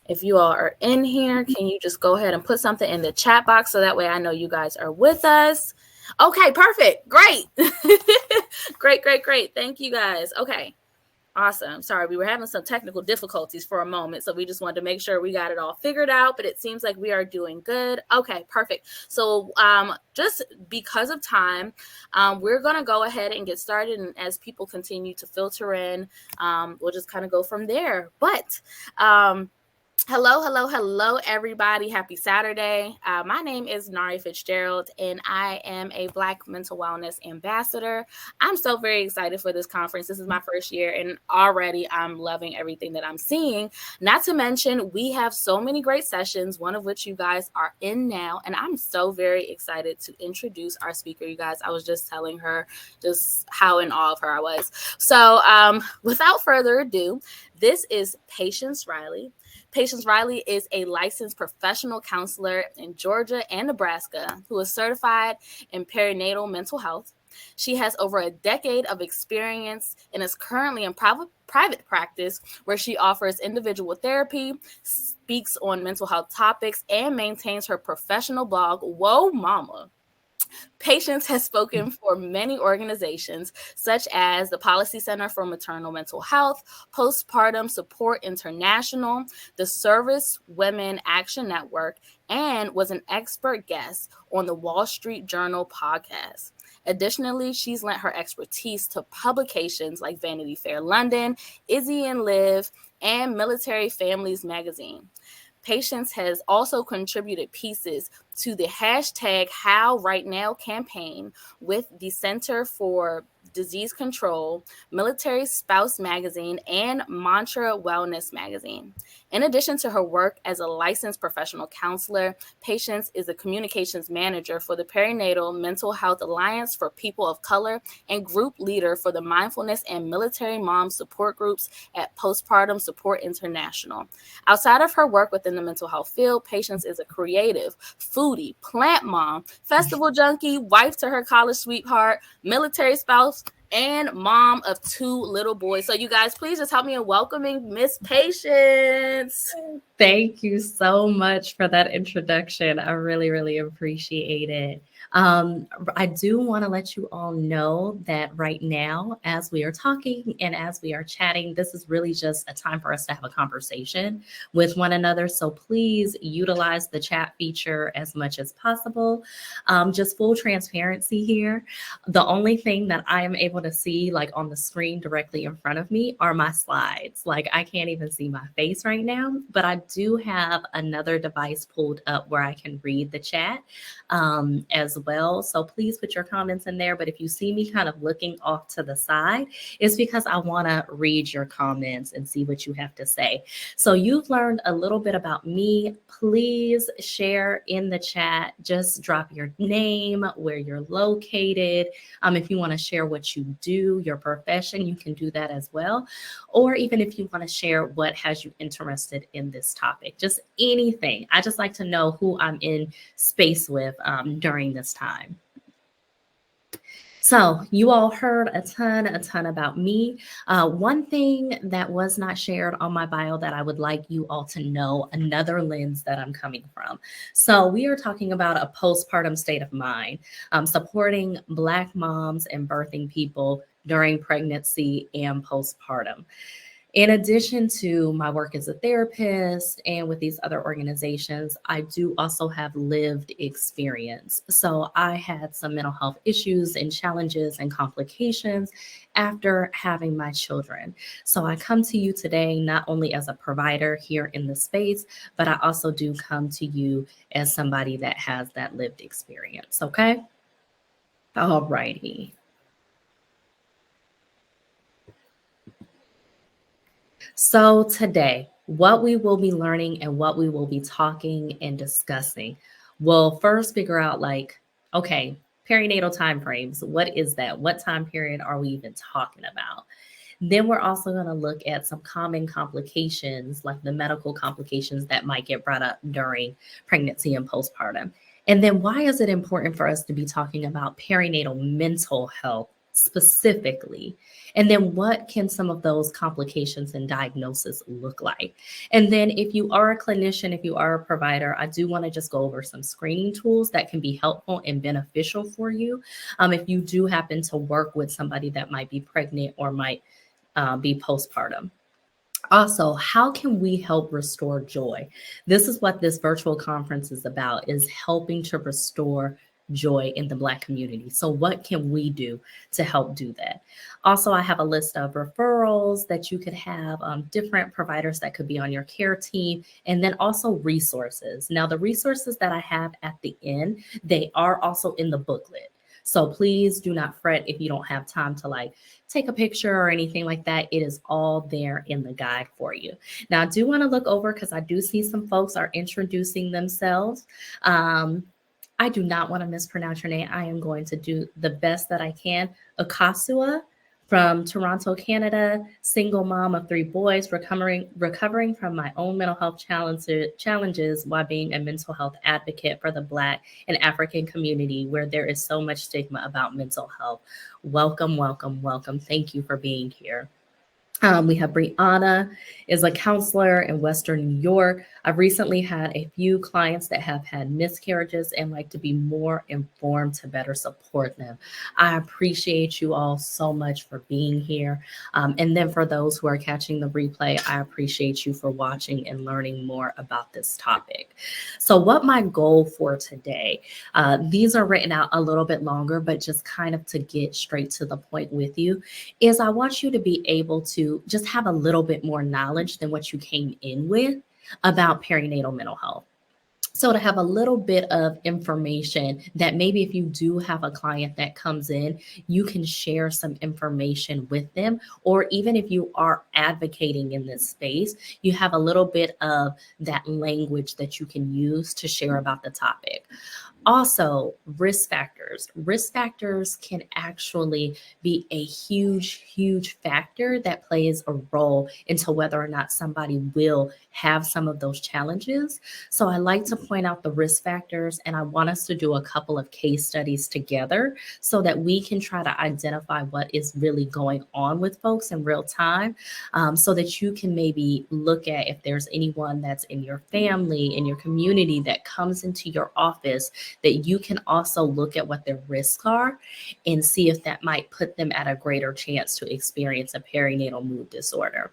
If you all are in here, can you just go ahead and put something in the chat box so that way I know you guys are with us? Okay, perfect. Great. Great. Thank you guys. Okay. Awesome. Sorry, we were having some technical difficulties for a moment, so we just wanted to make sure we got it all figured out, but it seems like we are doing good. Okay, perfect. So just because of time, we're going to go ahead and get started, and as people continue to filter in, we'll just kind of go from there. But hello, everybody. Happy Saturday. My name is Nari Fitzgerald, and I am a Black mental wellness ambassador. I'm so very excited for this conference. This is my first year, and already I'm loving everything that I'm seeing. Not to mention, we have so many great sessions, one of which you guys are in now, and I'm so very excited to introduce our speaker. You guys, I was just telling her just how in awe of her I was. So without further ado, this is Patience Riley. Patience Riley is a licensed professional counselor in Georgia and Nebraska who is certified in perinatal mental health. She has over a decade of experience and is currently in private practice where she offers individual therapy, speaks on mental health topics, and maintains her professional blog, Whoa Mama. Patience has spoken for many organizations, such as the Policy Center for Maternal Mental Health, Postpartum Support International, the Service Women Action Network, and was an expert guest on the Wall Street Journal podcast. Additionally, she's lent her expertise to publications like Vanity Fair London, Izzy and Liv, and Military Families magazine. Patience has also contributed pieces to the hashtag How Right Now campaign with the Center for Disease Control, Military Spouse magazine, and Mantra Wellness magazine. In addition to her work as a licensed professional counselor, Patience is a communications manager for the Perinatal Mental Health Alliance for People of Color and group leader for the Mindfulness and Military Mom support groups at Postpartum Support International. Outside of her work within the mental health field, Patience is a creative, foodie, plant mom, festival junkie, wife to her college sweetheart, military spouse, and mom of 2 little boys. So you guys, please just help me in welcoming Miss Patience. Thank you so much for that introduction. I really appreciate it. I do want to let you all know that right now, as we are talking and as we are chatting, this is really just a time for us to have a conversation with one another. So please utilize the chat feature as much as possible. Just full transparency here. The only thing that I am able to see like on the screen directly in front of me are my slides. Like I can't even see my face right now, but I do have another device pulled up where I can read the chat as well. So please put your comments in there. But if you see me kind of looking off to the side, it's because I want to read your comments and see what you have to say. So you've learned a little bit about me. Please share in the chat. Just drop your name, where you're located. If you want to share what you do, your profession, you can do that as well. Or even if you want to share what has you interested in this topic, just anything. I just like to know who I'm in space with during this time. So you all heard a ton about me. One thing that was not shared on my bio that I would like you all to know, another lens that I'm coming from. So we are talking about a postpartum state of mind, supporting Black moms and birthing people during pregnancy and postpartum. In addition to my work as a therapist and with these other organizations, I do also have lived experience. So I had some mental health issues and challenges and complications after having my children. So I come to you today not only as a provider here in the space, but I also do come to you as somebody that has that lived experience. Okay? All righty. So today, what we will be learning and what we will be talking and discussing, we'll first figure out like, okay, perinatal timeframes. What is that? What time period are we even talking about? Then we're also going to look at some common complications, like the medical complications that might get brought up during pregnancy and postpartum. And then why is it important for us to be talking about perinatal mental health specifically? And then what can some of those complications and diagnosis look like? And then if you are a clinician, if you are a provider, I do want to just go over some screening tools that can be helpful and beneficial for you. If you do happen to work with somebody that might be pregnant or might be postpartum. Also, how can we help restore joy? This is what this virtual conference is about, is helping to restore joy in the Black community. So what can we do to help do that? Also, I have a list of referrals that you could have, different providers that could be on your care team, and then also resources. Now, the resources that I have at the end, they are also in the booklet. So please do not fret if you don't have time to like take a picture or anything like that. It is all there in the guide for you. Now, I do want to look over because I do see some folks are introducing themselves. I do not want to mispronounce your name. I am going to do the best that I can. Akasua from Toronto, Canada, single mom of 3 boys, recovering from my own mental health challenges while being a mental health advocate for the Black and African community where there is so much stigma about mental health. Welcome, welcome, welcome. Thank you for being here. We have Brianna is a counselor in Western New York. I've recently had a few clients that have had miscarriages and like to be more informed to better support them. I appreciate you all so much for being here. And then for those who are catching the replay, I appreciate you for watching and learning more about this topic. So what my goal for today, these are written out a little bit longer, but just kind of to get straight to the point with you, is I want you to be able to just have a little bit more knowledge than what you came in with about perinatal mental health. So to have a little bit of information that maybe if you do have a client that comes in, you can share some information with them, or even if you are advocating in this space, you have a little bit of that language that you can use to share about the topic. Also, risk factors. Risk factors can actually be a huge, huge factor that plays a role into whether or not somebody will have some of those challenges. So I like to point out the risk factors, and I want us to do a couple of case studies together so that we can try to identify what is really going on with folks in real time, so that you can maybe look at if there's anyone that's in your family, in your community that comes into your office, that you can also look at what their risks are and see if that might put them at a greater chance to experience a perinatal mood disorder.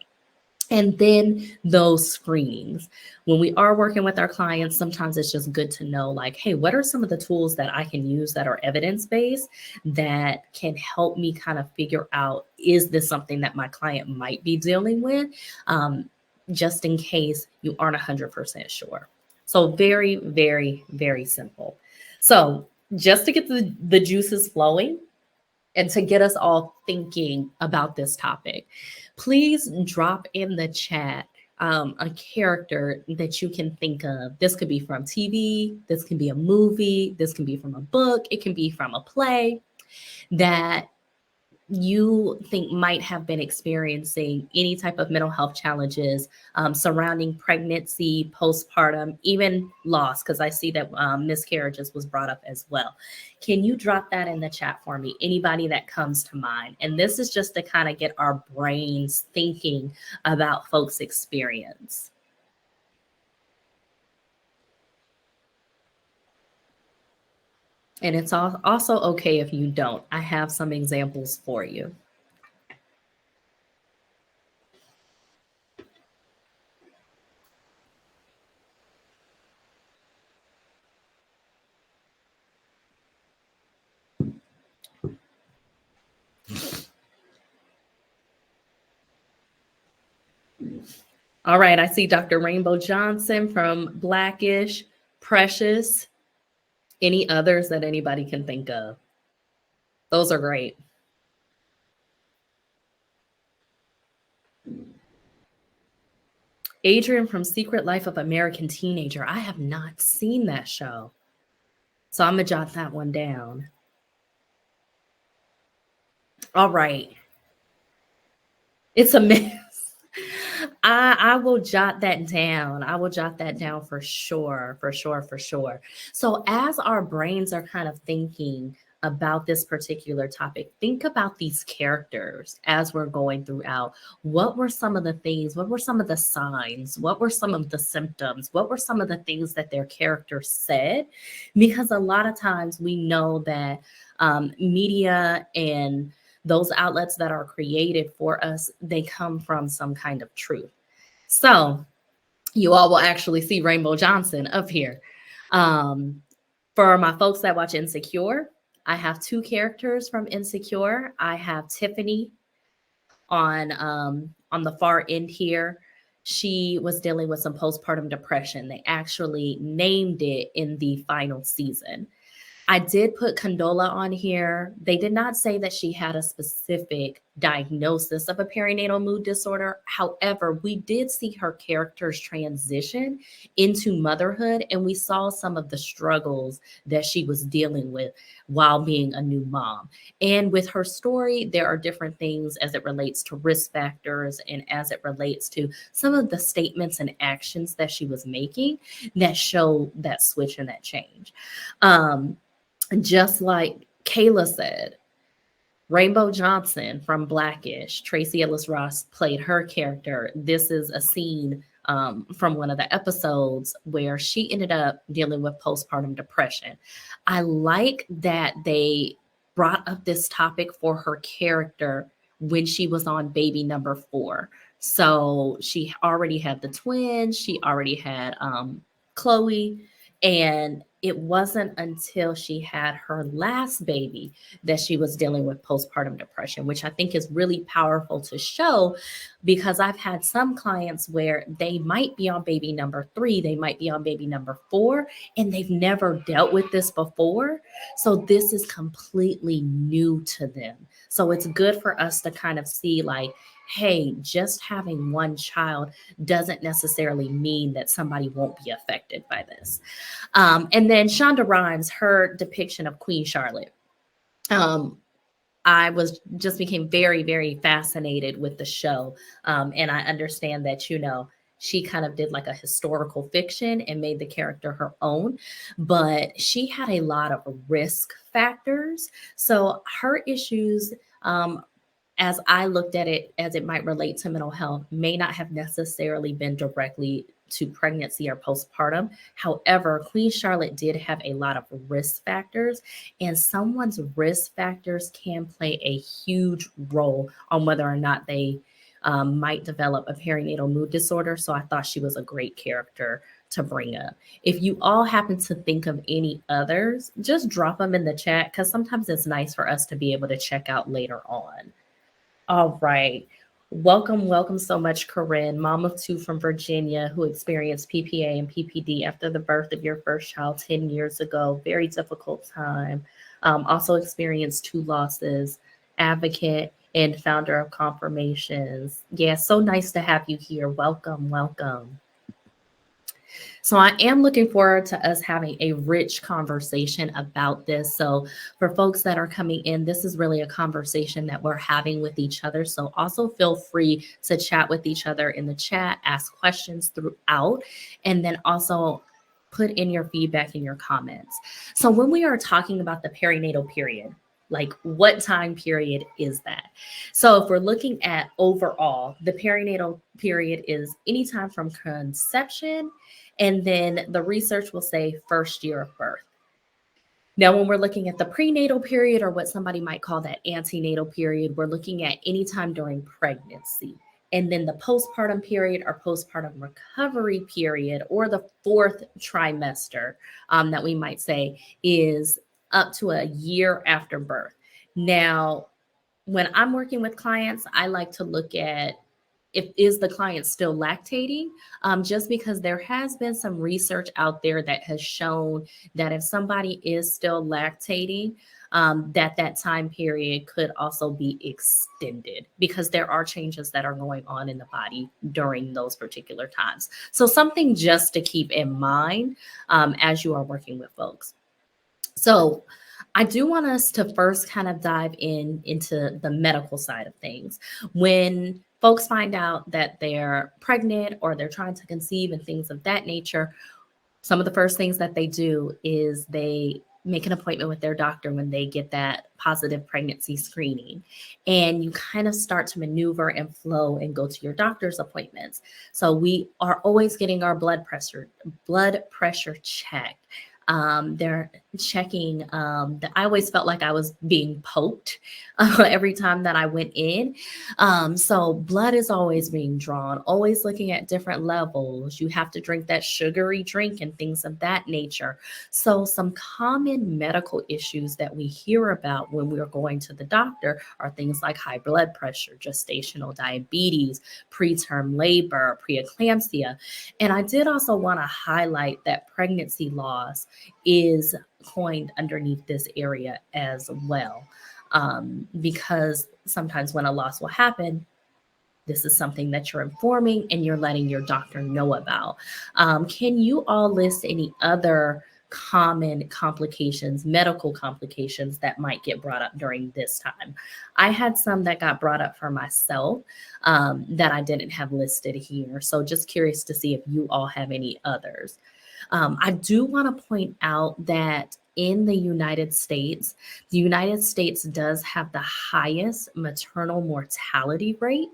And then those screenings. When we are working with our clients, sometimes it's just good to know, like, hey, what are some of the tools that I can use that are evidence-based that can help me kind of figure out, is this something that my client might be dealing with, just in case you aren't 100% sure. So very, very, very simple. So just to get the juices flowing and to get us all thinking about this topic, please drop in the chat a character that you can think of. This could be from TV, this can be a movie, this can be from a book, it can be from a play that you think might have been experiencing any type of mental health challenges surrounding pregnancy, postpartum, even loss, because I see that miscarriages was brought up as well. Can you drop that in the chat for me? Anybody that comes to mind? And this is just to kind of get our brains thinking about folks' experience. And it's also okay if you don't. I have some examples for you. All right, I see Dr. Rainbow Johnson from Blackish, Precious. Any others that anybody can think of? Those are great. Adrian from Secret Life of American Teenager. I have not seen that show. So I'm going to jot that one down. All right. It's a mess. I will jot that down. I will jot that down for sure, for sure, for sure. So as our brains are kind of thinking about this particular topic, think about these characters as we're going throughout. What were some of the things? What were some of the signs? What were some of the symptoms? What were some of the things that their characters said? Because a lot of times we know that media and those outlets that are created for us, they come from some kind of truth. So you all will actually see Rainbow Johnson up here. Um, for my folks that watch Insecure, I have two characters from Insecure. I have Tiffany on the far end here. She was dealing with some postpartum depression. They actually named it in the final season. I did put Condola on here. They did not say that she had a specific diagnosis of a perinatal mood disorder. However, we did see her character's transition into motherhood, and we saw some of the struggles that she was dealing with while being a new mom. And with her story, there are different things as it relates to risk factors and as it relates to some of the statements and actions that she was making that show that switch and that change. Just like Kayla said, Rainbow Johnson from Blackish, Tracy Ellis Ross played her character. This is a scene from one of the episodes where she ended up dealing with postpartum depression. I like that they brought up this topic for her character when she was on baby number 4. So she already had the twins, she already had Chloe, and it wasn't until she had her last baby that she was dealing with postpartum depression, which I think is really powerful to show, because I've had some clients where they might be on baby number 3, they might be on baby number 4, and they've never dealt with this before. So this is completely new to them. So it's good for us to kind of see, like, hey, just having one child doesn't necessarily mean that somebody won't be affected by this. And then Shonda Rhimes, her depiction of Queen Charlotte. Um, I was just became very, very fascinated with the show. And I understand that, she kind of did like a historical fiction and made the character her own, but she had a lot of risk factors. So her issues, as I looked at it, as it might relate to mental health, may not have necessarily been directly to pregnancy or postpartum. However, Queen Charlotte did have a lot of risk factors, and someone's risk factors can play a huge role on whether or not they might develop a perinatal mood disorder. So I thought she was a great character to bring up. If you all happen to think of any others, just drop them in the chat, because sometimes it's nice for us to be able to check out later on. All right. Welcome, welcome so much, Corinne, mom of 2 from Virginia who experienced PPA and PPD after the birth of your first child 10 years ago. Very difficult time. Also experienced 2 losses, advocate and founder of Confirmations. Yeah, so nice to have you here. Welcome, welcome. So I am looking forward to us having a rich conversation about this. So for folks that are coming in, this is really a conversation that we're having with each other. So also feel free to chat with each other in the chat, ask questions throughout, and then also put in your feedback in your comments. So when we are talking about the perinatal period, like what time period is that? So if we're looking at overall, the perinatal period is anytime from conception, and then the research will say first year of birth. Now, when we're looking at the prenatal period, or what somebody might call that antenatal period, we're looking at any time during pregnancy. And then the postpartum period or postpartum recovery period, or the 4th trimester, that we might say, is up to a year after birth. Now, when I'm working with clients, I like to look at, if is the client still lactating, just because there has been some research out there that has shown that if somebody is still lactating, that time period could also be extended, because there are changes that are going on in the body during those particular times. So something just to keep in mind as you are working with folks. So I do want us to first kind of dive into the medical side of things. When folks find out that they're pregnant or they're trying to conceive and things of that nature, some of the first things that they do is they make an appointment with their doctor when they get that positive pregnancy screening. And you kind of start to maneuver and flow and go to your doctor's appointments. So we are always getting our blood pressure checked. They're checking that. I always felt like I was being poked every time that I went in. So blood is always being drawn, always looking at different levels. You have to drink that sugary drink and things of that nature. So some common medical issues that we hear about when we're going to the doctor are things like high blood pressure, gestational diabetes, preterm labor, preeclampsia. And I did also want to highlight that pregnancy loss is coined underneath this area as well. Because sometimes when a loss will happen, this is something that you're informing and you're letting your doctor know about. Can you all list any other common complications, medical complications that might get brought up during this time? I had some that got brought up for myself that I didn't have listed here. So just curious to see if you all have any others. I do want to point out that in the United States does have the highest maternal mortality rate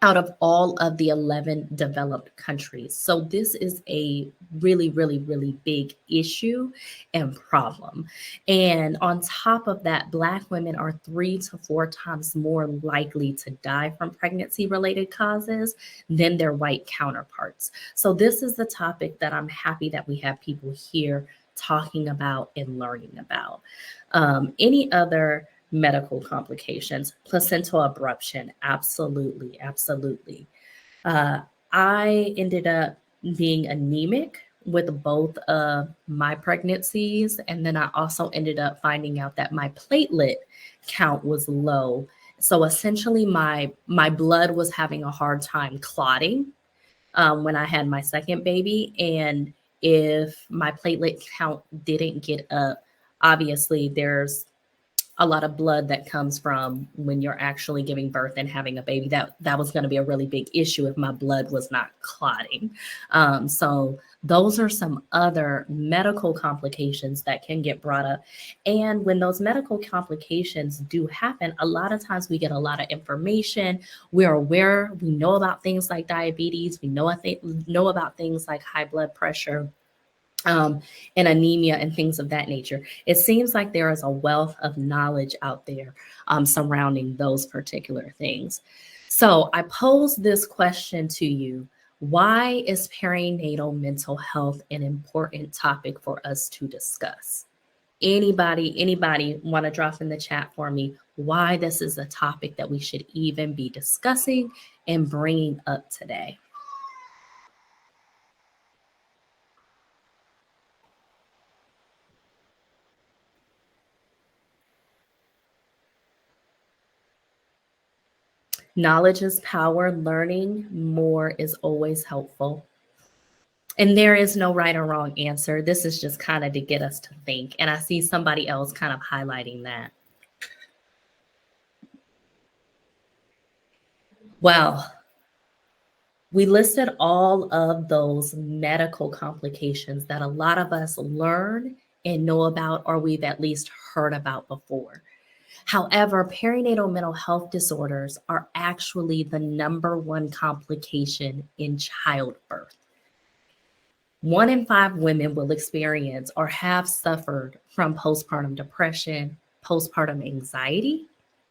out of all of the 11 developed countries. So this is a really, really, really big issue and problem. And on top of that, Black women are 3 to 4 times more likely to die from pregnancy related causes than their white counterparts. So this is the topic that I'm happy that we have people here talking about and learning about. Any other medical complications? Placental abruption, absolutely, absolutely. Uh, I ended up being anemic with both of my pregnancies, and then I also ended up finding out that my platelet count was low. So essentially, my blood was having a hard time clotting when I had my second baby, and if my platelet count didn't get up, obviously there's a lot of blood that comes from when you're actually giving birth and having a baby. That was going to be a really big issue if my blood was not clotting. So those are some other medical complications that can get brought up. And when those medical complications do happen, a lot of times we get a lot of information. We're aware, we know about things like diabetes, we know about things like high blood pressure, um, and anemia and things of that nature. It seems like there is a wealth of knowledge out there surrounding those particular things. So I pose this question to you. Why is perinatal mental health an important topic for us to discuss? Anybody want to drop in the chat for me why this is a topic that we should even be discussing and bringing up today? Knowledge is power. Learning more is always helpful. And there is no right or wrong answer. This is just kind of to get us to think. And I see somebody else kind of highlighting that. Well, we listed all of those medical complications that a lot of us learn and know about, or we've at least heard about before. However, perinatal mental health disorders are actually the number one complication in childbirth. 1 in 5 women will experience or have suffered from postpartum depression, postpartum anxiety.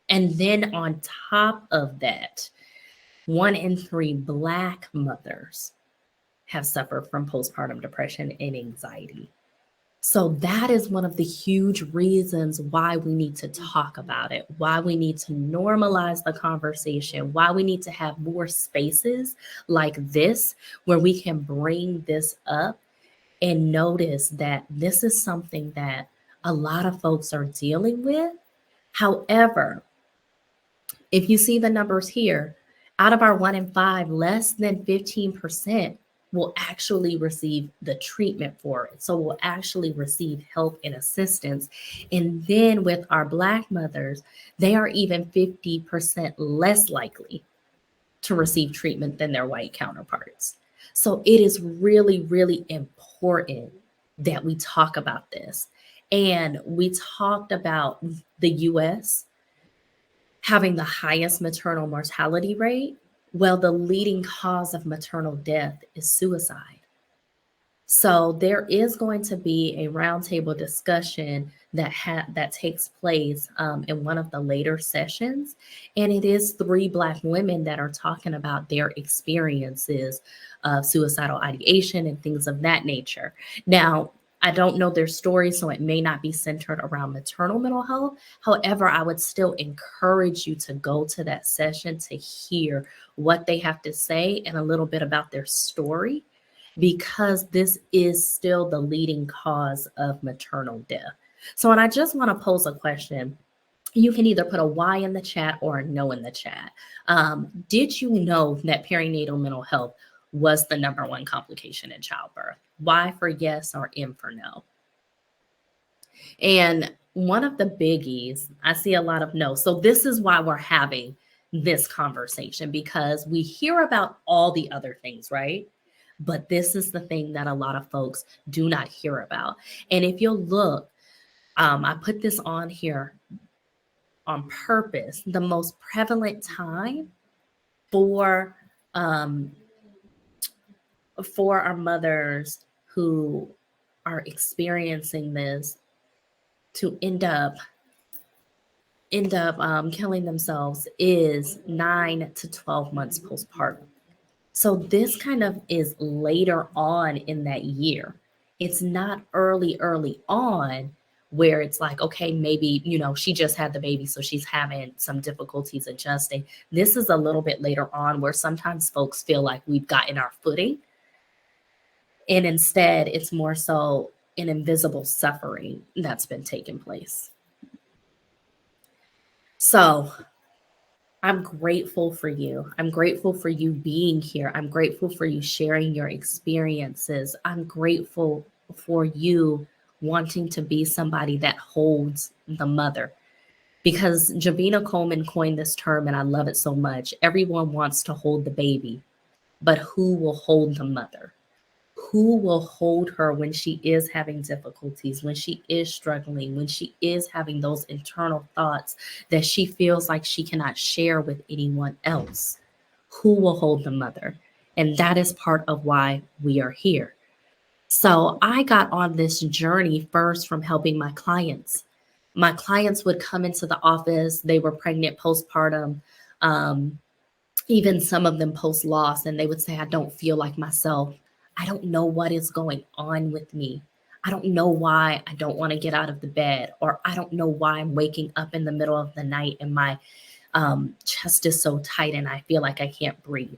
And then on top of that, 1 in 3 Black mothers have suffered from postpartum depression and anxiety. So that is one of the huge reasons why we need to talk about it, why we need to normalize the conversation, why we need to have more spaces like this where we can bring this up and notice that this is something that a lot of folks are dealing with. However, if you see the numbers here, out of our 1 in 5, less than 15% will actually receive the treatment for it. So will actually receive help and assistance. And then with our Black mothers, they are even 50% less likely to receive treatment than their white counterparts. So it is really, really important that we talk about this. And we talked about the US having the highest maternal mortality rate. Well, the leading cause of maternal death is suicide. So there is going to be a roundtable discussion that takes place in one of the later sessions, and it is three Black women that are talking about their experiences of suicidal ideation and things of that nature. Now, I don't know their story, so it may not be centered around maternal mental health. However, I would still encourage you to go to that session to hear what they have to say and a little bit about their story, because this is still the leading cause of maternal death. So, and I just want to pose a question. You can either put a Y in the chat or a no in the chat. Did you know that perinatal mental health was the number one complication in childbirth? Y for yes or M for no? And one of the biggies, I see a lot of no. So this is why we're having this conversation, because we hear about all the other things, right? But this is the thing that a lot of folks do not hear about. And if you'll look, I put this on here on purpose. The most prevalent time for um, for our mothers who are experiencing this to end up killing themselves is 9 to 12 months postpartum. So this kind of is later on in that year. It's not early on where it's like, okay, maybe, she just had the baby, so she's having some difficulties adjusting. This is a little bit later on where sometimes folks feel like we've gotten our footing. And instead, it's more so an invisible suffering that's been taking place. So I'm grateful for you. I'm grateful for you being here. I'm grateful for you sharing your experiences. I'm grateful for you wanting to be somebody that holds the mother. Because Javina Coleman coined this term, and I love it so much. Everyone wants to hold the baby, but who will hold the mother? Who will hold her when she is having difficulties, when she is struggling, when she is having those internal thoughts that she feels like she cannot share with anyone else? Who will hold the mother? And that is part of why we are here. So I got on this journey first from helping my clients. My clients would come into the office, they were pregnant postpartum. Even some of them post loss, and they would say, I don't feel like myself. I don't know what is going on with me. I don't know why I don't want to get out of the bed, or I don't know why I'm waking up in the middle of the night and my chest is so tight and I feel like I can't breathe.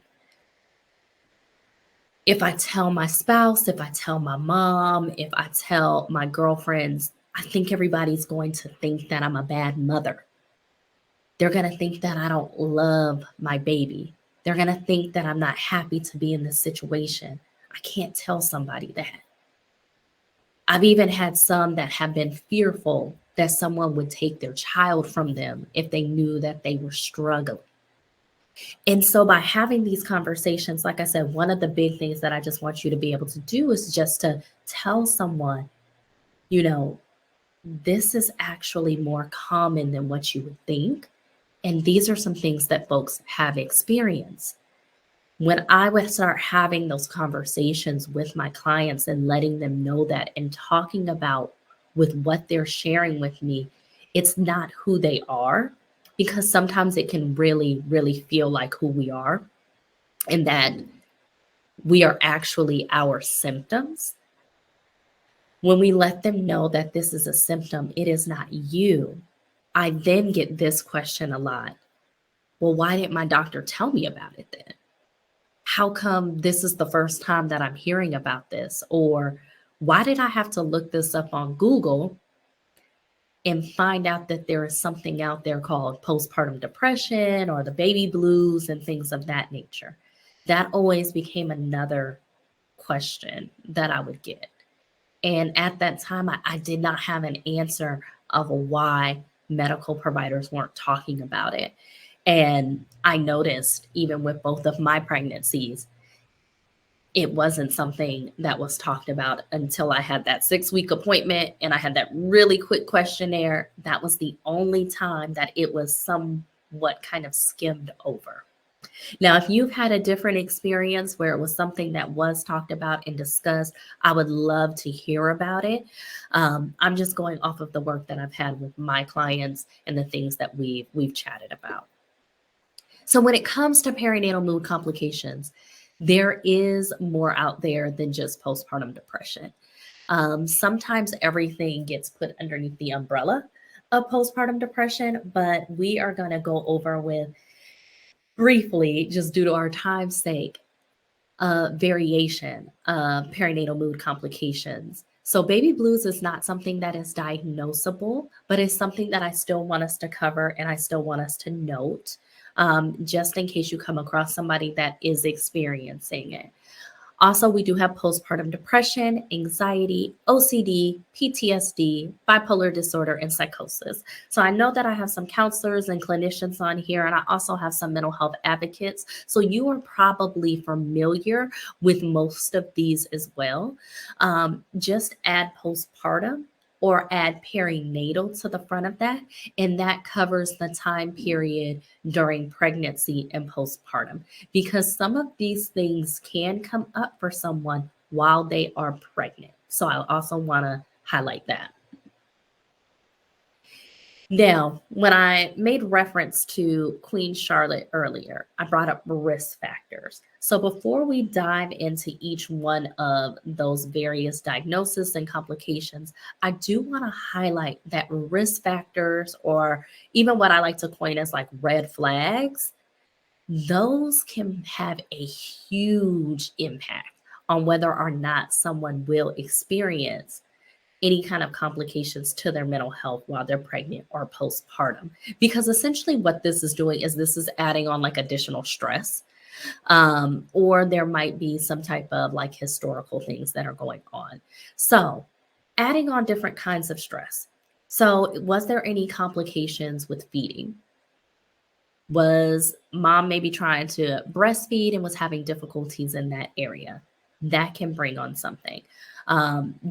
If I tell my spouse, if I tell my mom, if I tell my girlfriends, I think everybody's going to think that I'm a bad mother. They're going to think that I don't love my baby. They're going to think that I'm not happy to be in this situation. I can't tell somebody that. I've even had some that have been fearful that someone would take their child from them if they knew that they were struggling. And so by having these conversations, like I said, one of the big things that I just want you to be able to do is just to tell someone, you know, this is actually more common than what you would think. And these are some things that folks have experienced. When I would start having those conversations with my clients and letting them know that and talking about with what they're sharing with me, it's not who they are, because sometimes it can really, really feel like who we are, and that we are actually our symptoms. When we let them know that this is a symptom, it is not you. I then get this question a lot. Well, why didn't my doctor tell me about it then? How come this is the first time that I'm hearing about this? Or why did I have to look this up on Google and find out that there is something out there called postpartum depression or the baby blues and things of that nature? That always became another question that I would get. And at that time, I did not have an answer of why medical providers weren't talking about it. And I noticed even with both of my pregnancies, it wasn't something that was talked about until I had that 6-week appointment and I had that really quick questionnaire. That was the only time that it was somewhat kind of skimmed over. Now, if you've had a different experience where it was something that was talked about and discussed, I would love to hear about it. I'm just going off of the work that I've had with my clients and the things that we've chatted about. So when it comes to perinatal mood complications, there is more out there than just postpartum depression. Sometimes everything gets put underneath the umbrella of postpartum depression, but we are going to go over with briefly, just due to our time's sake, variation of perinatal mood complications. So, baby blues is not something that is diagnosable, but it's something that I still want us to cover and I still want us to note, just in case you come across somebody that is experiencing it. Also, we do have postpartum depression, anxiety, OCD, PTSD, bipolar disorder, and psychosis. So I know that I have some counselors and clinicians on here, and I also have some mental health advocates. So you are probably familiar with most of these as well. Just add postpartum or add perinatal to the front of that, and that covers the time period during pregnancy and postpartum, because some of these things can come up for someone while they are pregnant. So I also want to highlight that. Now, when I made reference to Queen Charlotte earlier, I brought up risk factors. So before we dive into each one of those various diagnoses and complications, I do want to highlight that risk factors, or even what I like to coin as like red flags, those can have a huge impact on whether or not someone will experience any kind of complications to their mental health while they're pregnant or postpartum. Because essentially, what this is doing is this is adding on like additional stress, or there might be some type of like historical things that are going on. So, adding on different kinds of stress. So, was there any complications with feeding? Was mom maybe trying to breastfeed and was having difficulties in that area? That can bring on something.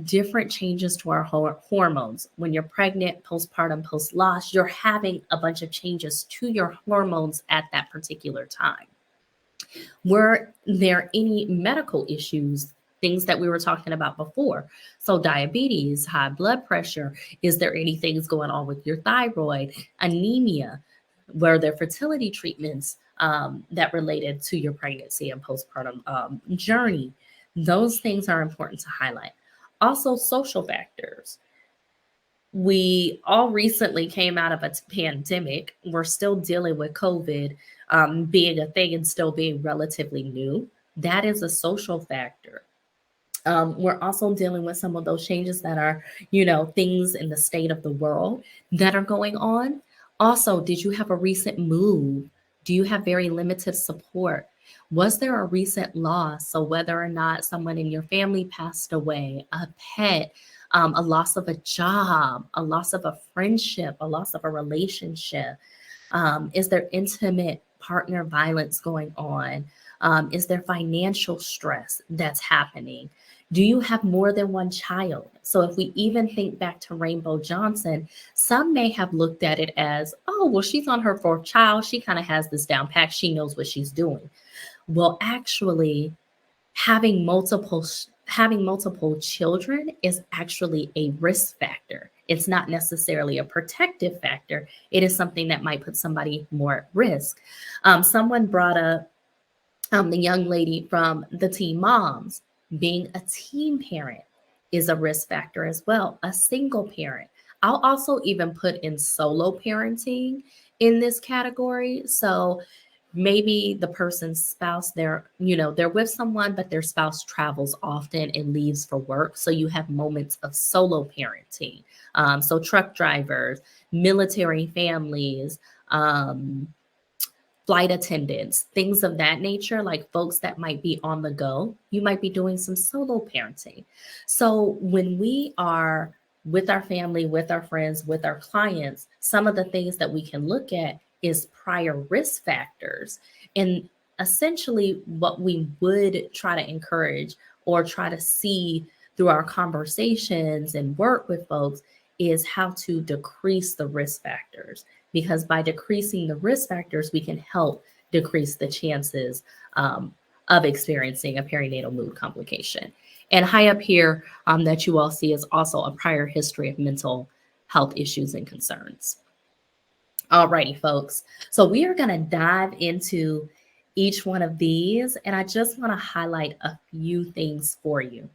Different changes to our hormones. When you're pregnant, postpartum, post loss, you're having a bunch of changes to your hormones at that particular time. Were there any medical issues? Things that we were talking about before. So, diabetes, high blood pressure. Is there anything going on with your thyroid, anemia? Were there fertility treatments that related to your pregnancy and postpartum journey? Those things are important to highlight. Also, social factors. We all recently came out of a pandemic. We're still dealing with COVID being a thing and still being relatively new. That is a social factor. We're also dealing with some of those changes that are, things in the state of the world that are going on. Also, did you have a recent move? Do you have very limited support? Was there a recent loss? So, whether or not someone in your family passed away, a pet, a loss of a job, a loss of a friendship, a loss of a relationship? Is there intimate partner violence going on? Is there financial stress that's happening? Do you have more than one child? So, if we even think back to Rainbow Johnson, some may have looked at it as, oh, well, she's on her fourth child. She kind of has this down pat. She knows what she's doing. Well, actually, having multiple children is actually a risk factor. It's not necessarily a protective factor. It is something that might put somebody more at risk. Someone brought up the young lady from the Teen Moms. Being a teen parent is a risk factor as well. A single parent. I'll also even put in solo parenting in this category. So maybe the person's spouse, they're with someone, but their spouse travels often and leaves for work. So you have moments of solo parenting. So truck drivers, military families, flight attendants, things of that nature, like folks that might be on the go, you might be doing some solo parenting. So when we are with our family, with our friends, with our clients, some of the things that we can look at is prior risk factors. And essentially what we would try to encourage or try to see through our conversations and work with folks is how to decrease the risk factors. Because by decreasing the risk factors, we can help decrease the chances um, of experiencing a perinatal mood complication. And high up here that you all see is also a prior history of mental health issues and concerns. Alrighty, folks. So we are going to dive into each one of these, and I just want to highlight a few things for you.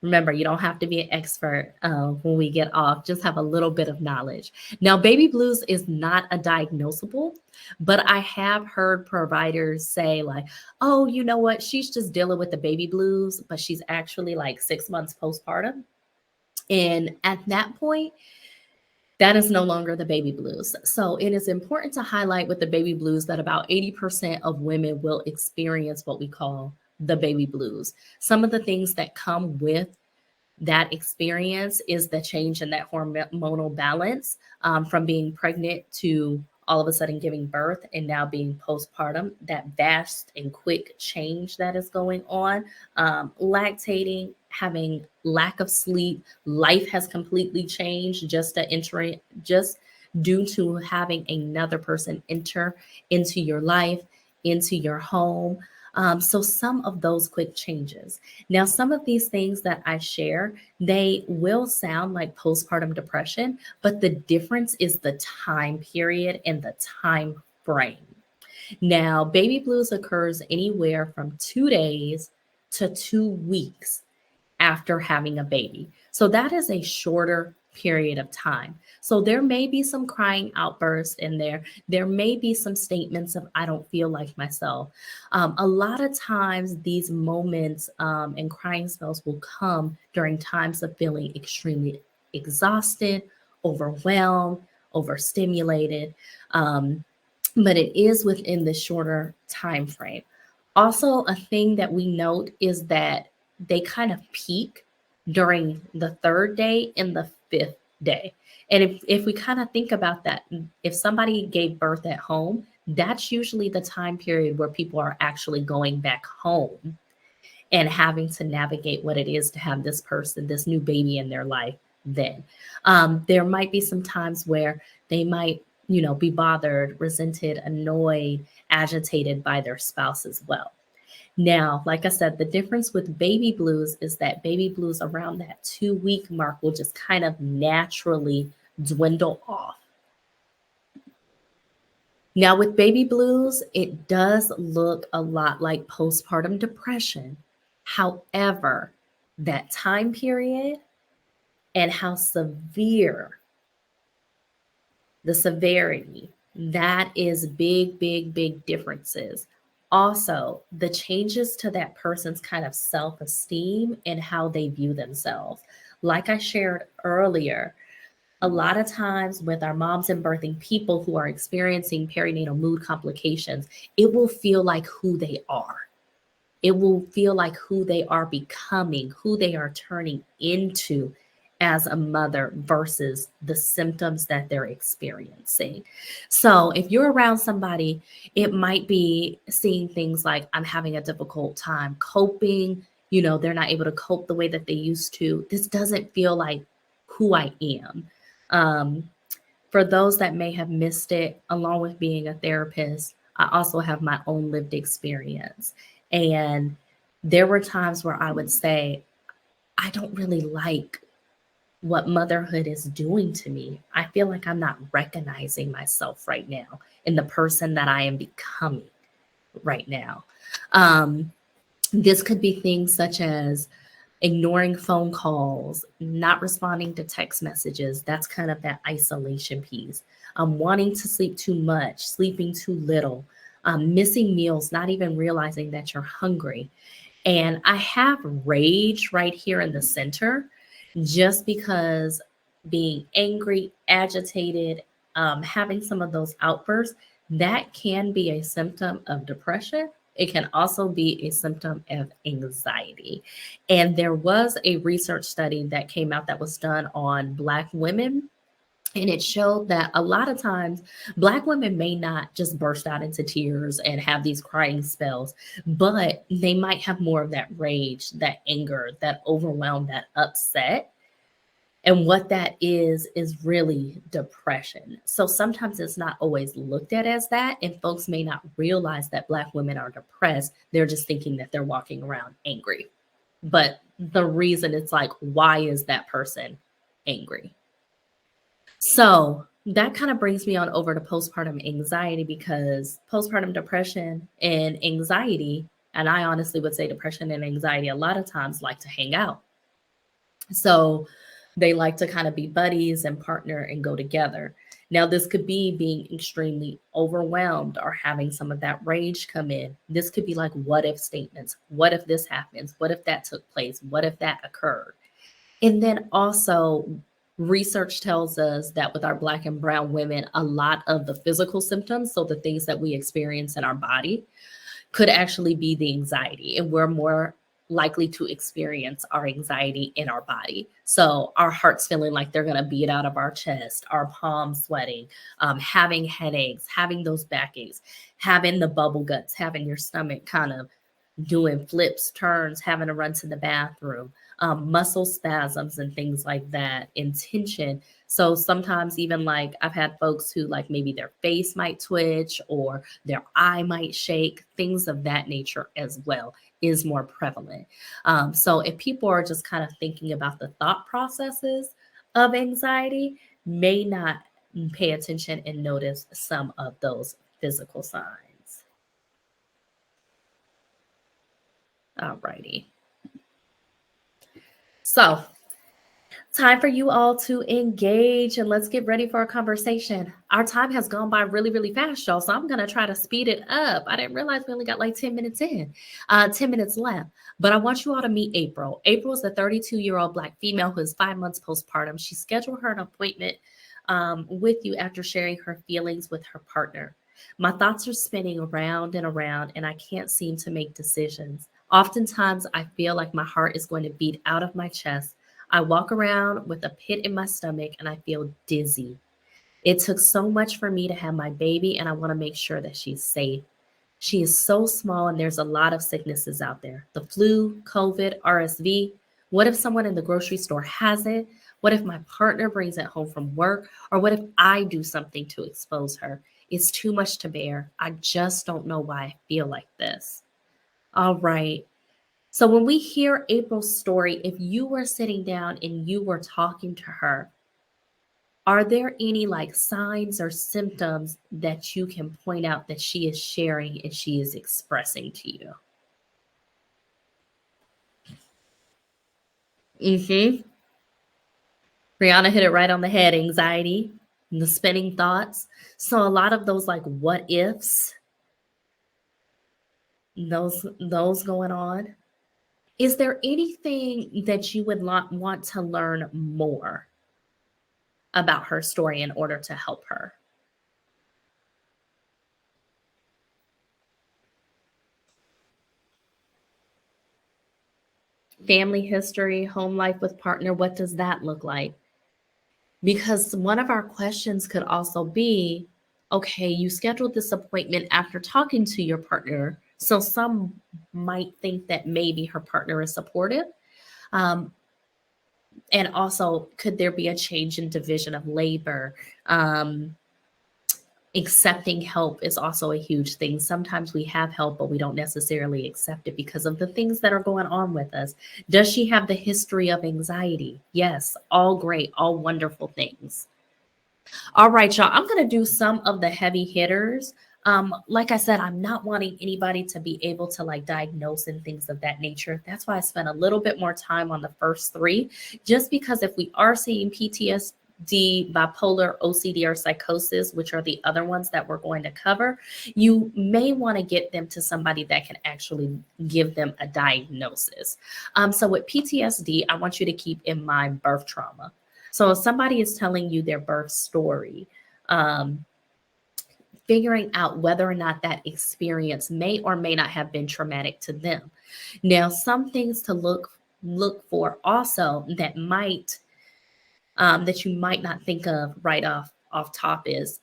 Remember, you don't have to be an expert when we get off, just have a little bit of knowledge. Now, baby blues is not a diagnosable, but I have heard providers say, like, oh, you know what? She's just dealing with the baby blues, but she's actually like 6 months postpartum. And at that point, that is no longer the baby blues. So it is important to highlight with the baby blues that about 80% of women will experience what we call the baby blues. Some of the things that come with that experience is the change in that hormonal balance from being pregnant to all of a sudden giving birth and now being postpartum, that vast and quick change that is going on, lactating, having lack of sleep, life has completely changed just due to having another person enter into your life, into your home. So some of those quick changes. Now, some of these things that I share, they will sound like postpartum depression, but the difference is the time period and the time frame. Now, baby blues occurs anywhere from 2 days to 2 weeks after having a baby. So that is a shorter period of time. So there may be some crying outbursts in there. There may be some statements of, I don't feel like myself. A lot of times, these moments and crying spells will come during times of feeling extremely exhausted, overwhelmed, overstimulated. Um, but it is within the shorter time frame. Also, a thing that we note is that they kind of peak during the third day and the fifth day. And if we kind of think about that, if somebody gave birth at home, that's usually the time period where people are actually going back home and having to navigate what it is to have this person, this new baby in their life then. There might be some times where they might, be bothered, resented, annoyed, agitated by their spouse as well. Now, like I said, the difference with baby blues is that baby blues around that 2 week mark will just kind of naturally dwindle off. Now, with baby blues, it does look a lot like postpartum depression. However, that time period and how severe the severity, that is big, big, big differences. Also, the changes to that person's kind of self esteem and how they view themselves. Like I shared earlier, a lot of times with our moms and birthing people who are experiencing perinatal mood complications, it will feel like who they are. It will feel like who they are becoming, who they are turning into as a mother versus the symptoms that they're experiencing. So, if you're around somebody, it might be seeing things like, I'm having a difficult time coping, they're not able to cope the way that they used to. This doesn't feel like who I am. Um, for those that may have missed it, along with being a therapist, I also have my own lived experience. And there were times where I would say, I don't really like what motherhood is doing to me. I feel like I'm not recognizing myself right now in the person that I am becoming right now. Um, this could be things such as ignoring phone calls, not responding to text messages. That's kind of that isolation piece. Wanting to sleep too much, sleeping too little, missing meals, not even realizing that you're hungry. And I have rage right here in the center just because being angry, agitated, having some of those outbursts, that can be a symptom of depression. It can also be a symptom of anxiety. And there was a research study that came out that was done on Black women And it showed that a lot of times Black women may not just burst out into tears and have these crying spells, but they might have more of that rage, that anger, that overwhelm, that upset. And what that is really depression. So sometimes it's not always looked at as that. And folks may not realize that Black women are depressed. They're just thinking that they're walking around angry. But the reason it's like, why is that person angry? So that kind of brings me on over to postpartum anxiety, because postpartum depression and anxiety, and I honestly would say depression and anxiety a lot of times like to hang out. So they like to kind of be buddies and partner and go together. Now, this could be being extremely overwhelmed or having some of that rage come in. This could be like what if statements. What if this happens? What if that took place? What if that occurred? And then also, research tells us that with our Black and Brown women, a lot of the physical symptoms, so the things that we experience in our body, could actually be the anxiety. And we're more likely to experience our anxiety in our body. So our hearts feeling like they're going to beat out of our chest, our palms sweating, having headaches, having those backaches, having the bubble guts, having your stomach kind of doing flips, turns, having to run to the bathroom, muscle spasms and things like that, and tension. So sometimes even like I've had folks who like maybe their face might twitch or their eye might shake, things of that nature as well is more prevalent. So if people are just kind of thinking about the thought processes of anxiety, may not pay attention and notice some of those physical signs. Alrighty. So, time for you all to engage and let's get ready for a conversation. Our time has gone by really, really fast, y'all. So, I'm going to try to speed it up. I didn't realize we only got like 10 minutes in, 10 minutes left. But I want you all to meet April. April is a 32-year-old Black female who is 5 months postpartum. She scheduled her an appointment with you after sharing her feelings with her partner. My thoughts are spinning around and I can't seem to make decisions. Oftentimes, I feel like my heart is going to beat out of my chest. I walk around with a pit in my stomach and I feel dizzy. It took so much for me to have my baby, and I want to make sure that she's safe. She is so small, and there's a lot of sicknesses out there: the flu, COVID, RSV. What if someone in the grocery store has it? What if my partner brings it home from work? Or what if I do something to expose her? It's too much to bear. I just don't know why I feel like this. All right. So when we hear April's story, if you were sitting down and you were talking to her, are there any like signs or symptoms that you can point out that she is sharing and she is expressing to you? Mm-hmm. Brianna hit it right on the head. Anxiety, the spinning thoughts. So a lot of those like what ifs, those going on. Is there anything that you would want to learn more about her story in order to help her? Family history, home life with partner, what does that look like? Because one of our questions could also be, okay, you scheduled this appointment after talking to your partner. So some might think that maybe her partner is supportive. Um, and also, could there be a change in division of labor? Accepting help is also a huge thing. Sometimes we have help, but we don't necessarily accept it because of the things that are going on with us. Does she have the history of anxiety? Yes, all great, all wonderful things. All right, y'all, I'm going to do some of the heavy hitters. Like I said, I'm not wanting anybody to be able to like diagnose and things of that nature. That's why I spent a little bit more time on the first three, just because if we are seeing PTSD, bipolar, OCD, or psychosis, which are the other ones that we're going to cover, you may want to get them to somebody that can actually give them a diagnosis. So with PTSD, I want you to keep in mind birth trauma. So if somebody is telling you their birth story, figuring out whether or not that experience may or may not have been traumatic to them. Now, some things to look for also that might that you might not think of right off top is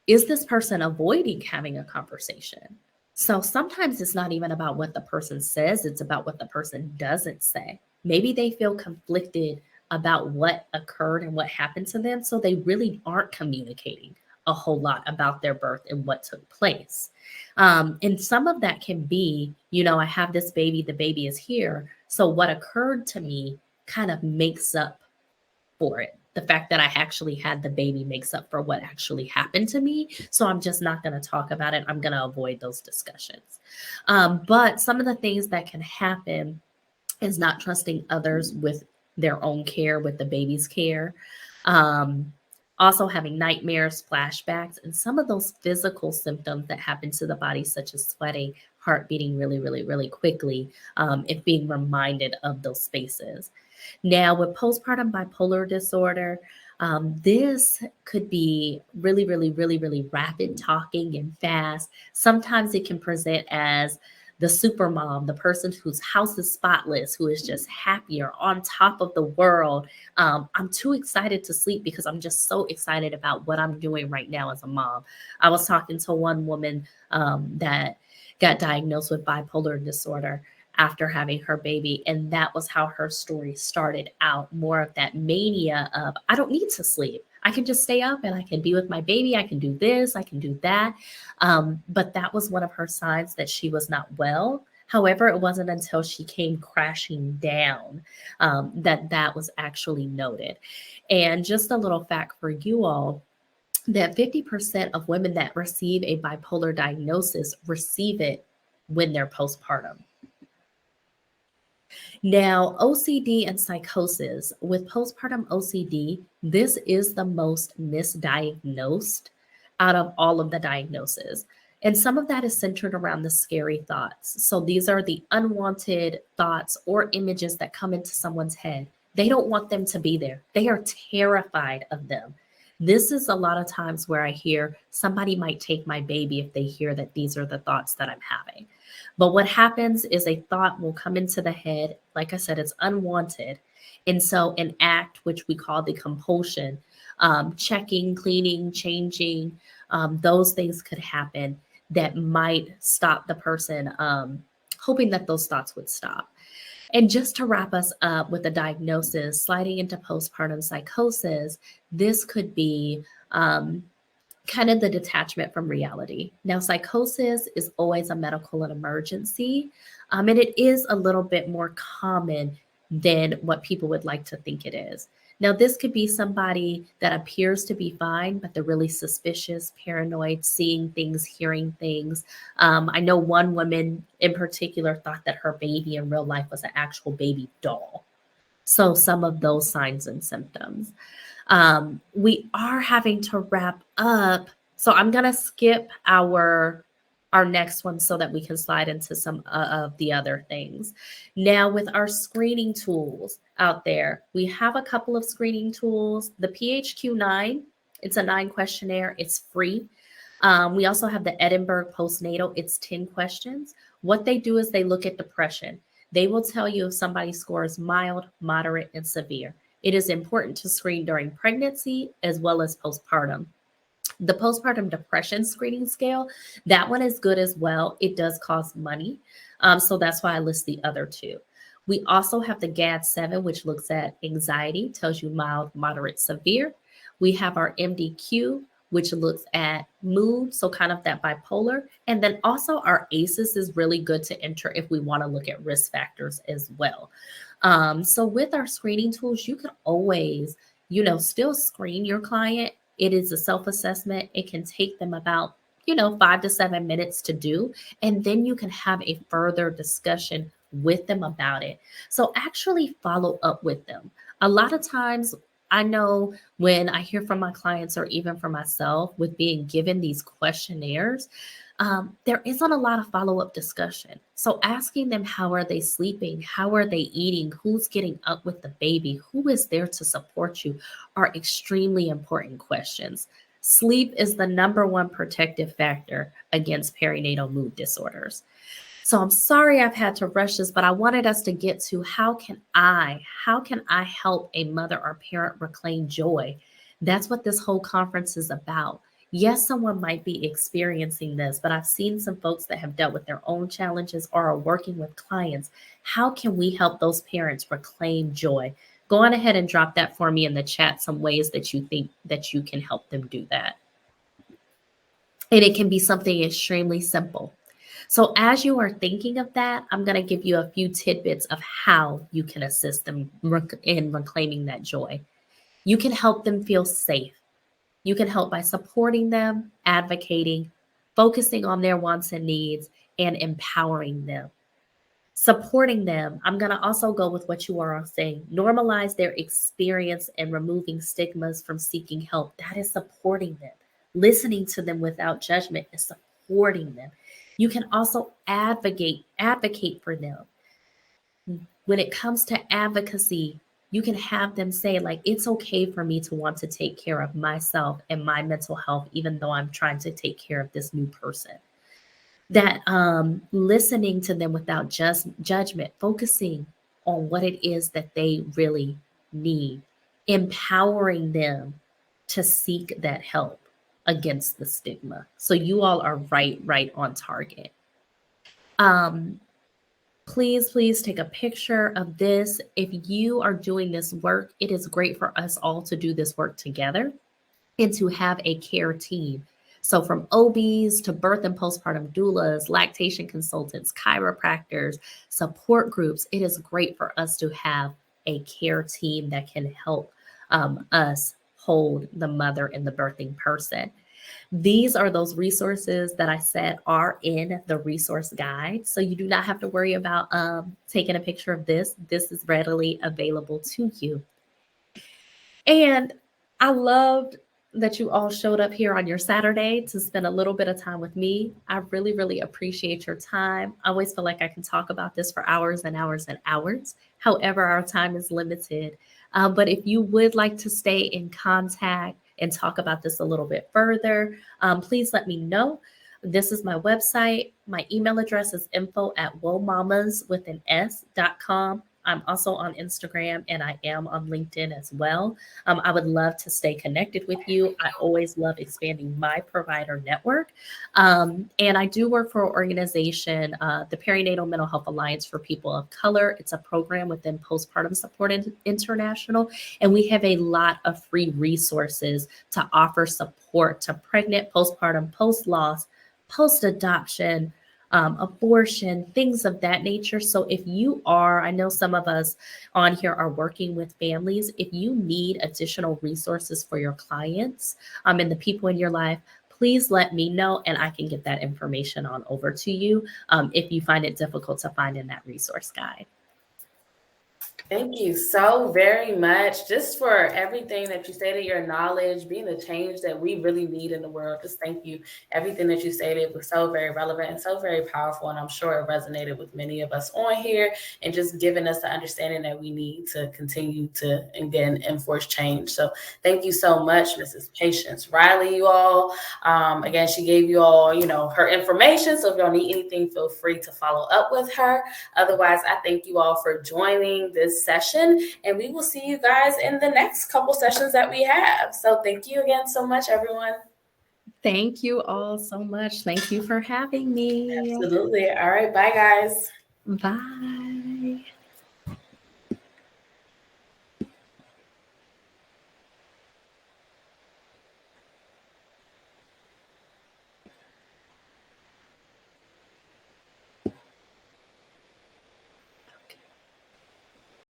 this person avoiding having a conversation? So sometimes it's not even about what the person says, it's about what the person doesn't say. Maybe they feel conflicted about what occurred and what happened to them, so they really aren't communicating a whole lot about their birth and what took place. And some of that can be, I have this baby, the baby is here. So what occurred to me kind of makes up for it. The fact that I actually had the baby makes up for what actually happened to me. So I'm just not going to talk about it. I'm going to avoid those discussions. But some of the things that can happen is not trusting others with their own care, with the baby's care. Um, Also having nightmares, flashbacks, and some of those physical symptoms that happen to the body, such as sweating, heart beating really, really, really quickly, and being reminded of those spaces. Now, with postpartum bipolar disorder, this could be really, really, really, really rapid talking and fast. Sometimes it can present as the super mom, the person whose house is spotless, who is just happier, on top of the world. I'm too excited to sleep because I'm just so excited about what I'm doing right now as a mom. I was talking to one woman that got diagnosed with bipolar disorder after having her baby. And that was how her story started out, more of that mania of, I don't need to sleep. I can just stay up and I can be with my baby. I can do this, I can do that. But that was one of her signs that she was not well. However, it wasn't until she came crashing down that was actually noted. And just a little fact for you all, that 50% of women that receive a bipolar diagnosis receive it when they're postpartum. Now, OCD and psychosis. With postpartum OCD, this is the most misdiagnosed out of all of the diagnoses. And some of that is centered around the scary thoughts. So these are the unwanted thoughts or images that come into someone's head. They don't want them to be there, they are terrified of them. This is a lot of times where I hear somebody might take my baby if they hear that these are the thoughts that I'm having. But what happens is a thought will come into the head. Like I said, it's unwanted. And so an act, which we call the compulsion, checking, cleaning, changing, those things could happen that might stop the person, hoping that those thoughts would stop. And just to wrap us up with the diagnosis, sliding into postpartum psychosis, this could be kind of the detachment from reality. Now, psychosis is always a medical emergency, and it is a little bit more common than what people would like to think it is. Now, this could be somebody that appears to be fine, but they're really suspicious, paranoid, seeing things, hearing things. I know one woman in particular thought that her baby in real life was an actual baby doll. So, some of those signs and symptoms. We are having to wrap up. So I'm gonna skip our next one so that we can slide into some of the other things. Now, with our screening tools out there, we have a couple of screening tools. The PHQ-9, it's a 9 questionnaire. It's free. We also have the Edinburgh Postnatal. It's 10 questions. What they do is they look at depression. They will tell you if somebody scores mild, moderate, and severe. It is important to screen during pregnancy as well as postpartum. The postpartum depression screening scale, that one is good as well. It does cost money. So that's why I list the other two. We also have the GAD-7, which looks at anxiety, tells you mild, moderate, severe. We have our MDQ, which looks at mood, so kind of that bipolar. And then also our ACEs is really good to enter if we want to look at risk factors as well. So with our screening tools, you can always, still screen your client. It is a self-assessment. It can take them about, 5 to 7 minutes to do. And then you can have a further discussion with them about it. So actually follow up with them. A lot of times, I know when I hear from my clients or even for myself with being given these questionnaires, there isn't a lot of follow-up discussion. So asking them, how are they sleeping? How are they eating? Who's getting up with the baby? Who is there to support you? Are extremely important questions. Sleep is the number one protective factor against perinatal mood disorders. So I'm sorry I've had to rush this, but I wanted us to get to how can I help a mother or parent reclaim joy? That's what this whole conference is about. Yes, someone might be experiencing this, but I've seen some folks that have dealt with their own challenges or are working with clients. How can we help those parents reclaim joy? Go on ahead and drop that for me in the chat, some ways that you think that you can help them do that. And it can be something extremely simple. So, as you are thinking of that, I'm going to give you a few tidbits of how you can assist them in reclaiming that joy. You can help them feel safe. You can help by supporting them, advocating, focusing on their wants and needs, and empowering them. Supporting them, I'm going to also go with what you are all saying. Normalize their experience and removing stigmas from seeking help. That is supporting them. Listening to them without judgment is supporting them. You can also advocate for them. When it comes to advocacy, you can have them say, like, it's okay for me to want to take care of myself and my mental health, even though I'm trying to take care of this new person. That listening to them without just judgment, focusing on what it is that they really need, empowering them to seek that help against the stigma. So you all are right on target. Um, please take a picture of this. If you are doing this work, it is great for us all to do this work together and to have a care team. So, from OBs to birth and postpartum doulas, lactation consultants, chiropractors, support groups, it is great for us to have a care team that can help us hold the mother and the birthing person. These are those resources that I said are in the resource guide. So you do not have to worry about taking a picture of this. This is readily available to you. And I loved that you all showed up here on your Saturday to spend a little bit of time with me. I really appreciate your time. I always feel like I can talk about this for hours and hours and hours. However, our time is limited. But if you would like to stay in contact and talk about this a little bit further, please let me know. This is my website. My email address is info@womamas.com. I'm also on Instagram and I am on LinkedIn as well. I would love to stay connected with you. I always love expanding my provider network. And I do work for an organization, the Perinatal Mental Health Alliance for People of Color. It's a program within Postpartum Support International. And we have a lot of free resources to offer support to pregnant, postpartum, post loss, post adoption, abortion, things of that nature. So if you are, I know some of us on here are working with families. If you need additional resources for your clients and the people in your life, please let me know and I can get that information on over to you if you find it difficult to find in that resource guide. Thank you so very much just for everything that you stated, your knowledge, being the change that we really need in the world. Just thank you. Everything that you stated was so very relevant and so very powerful. And I'm sure it resonated with many of us on here and just giving us the understanding that we need to continue to, again, enforce change. So thank you so much, Mrs. Patience Riley, you all. Again, she gave you all, her information. So if y'all need anything, feel free to follow up with her. Otherwise, I thank you all for joining this session, and we will see you guys in the next couple sessions that we have. So thank you again so much, everyone. Thank you all so much. Thank you for having me. Absolutely. All right. Bye, guys. Bye.